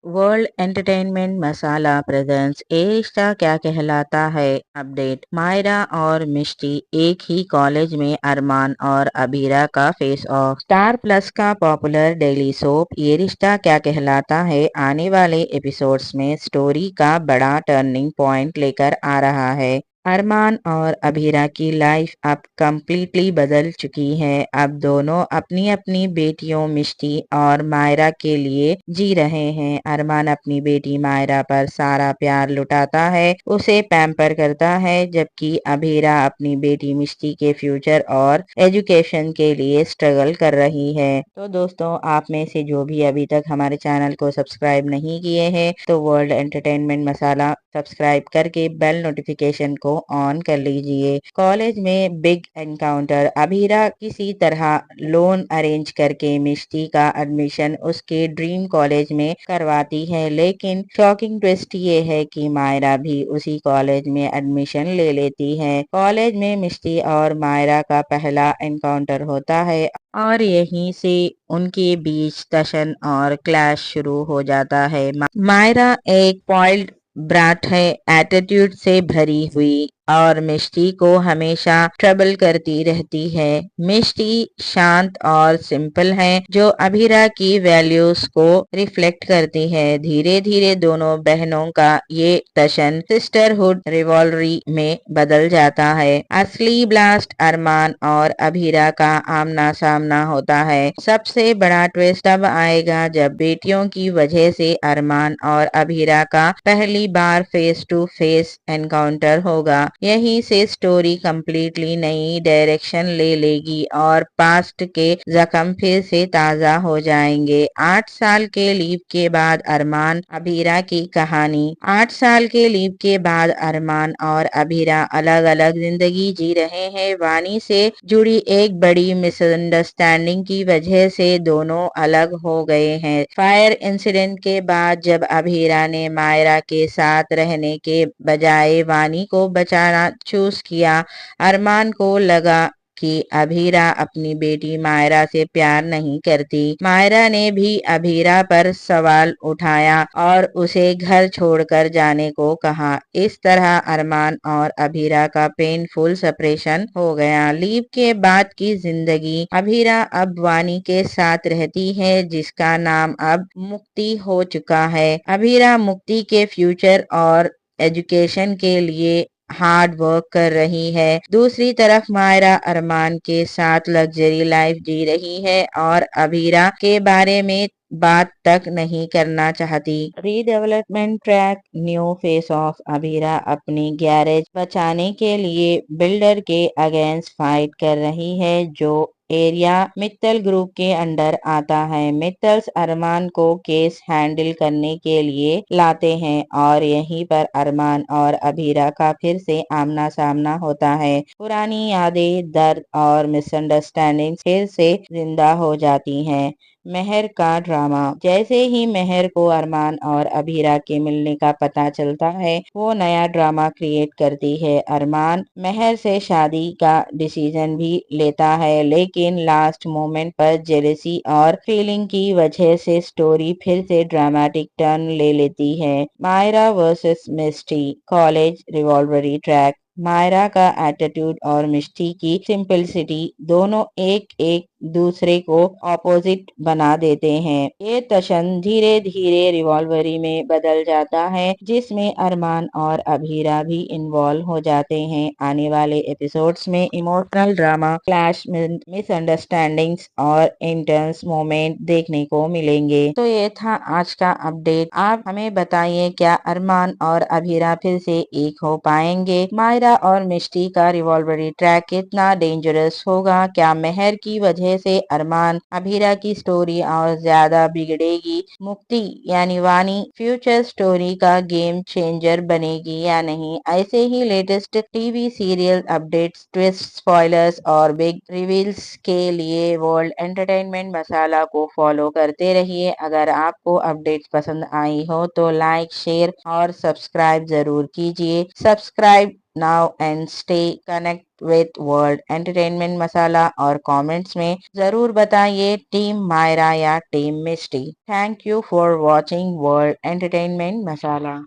World entertainment मसाला presents ए रिश्ता क्या कहलाता है अपडेट। मायरा और मिष्टी एक ही कॉलेज में अरमान और अबीरा का फेस ऑफ। स्टार प्लस का पॉपुलर डेली सोप ये रिश्ता क्या कहलाता है आने वाले एपिसोड्स में स्टोरी का बड़ा टर्निंग पॉइंट लेकर आ रहा है। अरमान और अबीरा की लाइफ अब कंप्लीटली बदल चुकी है। अब दोनों अपनी अपनी बेटियों मिष्टी और मायरा के लिए जी रहे हैं। अरमान अपनी बेटी मायरा पर सारा प्यार लुटाता है, उसे पैम्पर करता है, जबकि अबीरा अपनी बेटी मिष्टी के फ्यूचर और एजुकेशन के लिए स्ट्रगल कर रही है। तो दोस्तों, आप में से जो भी अभी तक हमारे चैनल को सब्सक्राइब नहीं किए हैं तो वर्ल्ड एंटरटेनमेंट मसाला सब्सक्राइब करके बेल नोटिफिकेशन को ऑन कर लीजिए। कॉलेज में बिग एनकाउंटर। अबीरा किसी तरह लोन अरेंज करके मिष्टी का एडमिशन उसके ड्रीम कॉलेज में करवाती है, लेकिन शॉकिंग ट्विस्ट ये है कि मायरा भी उसी कॉलेज में एडमिशन ले लेती है। कॉलेज में मिष्टी और मायरा का पहला एनकाउंटर होता है और यहीं से उनके बीच टशन और क्लैश शुरू हो जाता है। मायरा एक पॉइल्ड ब्राट है, एटीट्यूड से भरी हुई, और मिष्टी को हमेशा ट्रबल करती रहती है। मिष्टी शांत और सिंपल है, जो अबीरा की वैल्यूज को रिफ्लेक्ट करती है। धीरे धीरे दोनों बहनों का ये टशन सिस्टरहुड रिवॉल्वरी में बदल जाता है। असली ब्लास्ट अरमान और अबीरा का आमना सामना होता है। सबसे बड़ा ट्विस्ट तब आएगा जब बेटियों की वजह से अरमान और अबीरा का पहली बार फेस टू फेस एनकाउंटर होगा। यहीं से स्टोरी कंप्लीटली नई डायरेक्शन ले लेगी और पास्ट के जख्म फिर से ताजा हो जाएंगे। 8 साल के लीव के बाद अरमान अबीरा की कहानी। 8 साल के लीव के बाद अरमान और अबीरा अलग अलग जिंदगी जी रहे हैं। वानी से जुड़ी एक बड़ी मिसअंडरस्टैंडिंग की वजह से दोनों अलग हो गए हैं। फायर इंसिडेंट के बाद जब अबीरा ने मायरा के साथ रहने के बजाय वानी को बचाना चूज किया, अरमान को लगा कि अबीरा अपनी बेटी मायरा से प्यार नहीं करती। मायरा ने भी अबीरा पर सवाल उठाया और उसे घर छोड़कर जाने को कहा। इस तरह अरमान और अबीरा का पेनफुल सेपरेशन हो गया। लीव के बाद की जिंदगी। अबीरा अब वानी के साथ रहती है, जिसका नाम अब मुक्ति हो चुका है। अबीरा मुक्ति के फ्यूचर और एजुकेशन के लिए हार्ड वर्क कर रही है। दूसरी तरफ मायरा अरमान के साथ लग्जरी लाइफ जी रही है और अबीरा के बारे में बात तक नहीं करना चाहती। Redevelopment track. New face of. Abira अपनी गैरेज बचाने के लिए बिल्डर के अगेंस्ट फाइट कर रही है, जो एरिया मित्तल ग्रुप के अंडर आता है। मित्तल्स अरमान को केस हैंडल करने के लिए लाते हैं और यहीं पर अरमान और अबीरा का फिर से आमना सामना होता है। पुरानी यादें, दर्द और मिसअंडरस्टैंडिंग फिर से जिंदा हो जाती हैं। मेहर का ड्रामा। जैसे ही मेहर को अरमान और अबीरा के मिलने का पता चलता है, वो नया ड्रामा क्रिएट करती है। अरमान मेहर से शादी का डिसीजन भी लेता है, लेकिन लास्ट मोमेंट पर जेलसी और फीलिंग की वजह से स्टोरी फिर से ड्रामेटिक टर्न ले लेती है। Myra versus Misty. College rivalry track. Myra का एटीट्यूड और मिष्टी की सिंपलिसिटी दोनों एक एक दूसरे को ऑपोजिट बना देते हैं। ये टशन धीरे धीरे रिवॉल्वरी में बदल जाता है, जिसमें अरमान और अबीरा भी इन्वॉल्व हो जाते हैं। आने वाले एपिसोड्स में इमोशनल ड्रामा, क्लैश, मिसअंडरस्टैंडिंग्स और इंटेंस मोमेंट देखने को मिलेंगे। तो ये था आज का अपडेट। आप हमें बताइए, क्या अरमान और अबीरा फिर से एक हो पाएंगे? मायरा और मिष्टी का रिवॉल्वरी ट्रैक कितना डेंजरस होगा? क्या मेहर की वजह से अरमान अबीरा की स्टोरी और ज्यादा बिगड़ेगी? मुक्ति यानी वानी फ्यूचर स्टोरी का गेम चेंजर बनेगी या नहीं? ऐसे ही latest TV serial updates, twist, spoilers और बिग रिवील्स के लिए वर्ल्ड एंटरटेनमेंट मसाला को फॉलो करते रहिए। अगर आपको अपडेट्स पसंद आई हो तो लाइक, शेयर और सब्सक्राइब जरूर कीजिए। Subscribe now and stay connect with world entertainment masala और कमेंट्स में जरूर बताइए टीम मायरा या team Misty. Thank you for watching world entertainment masala.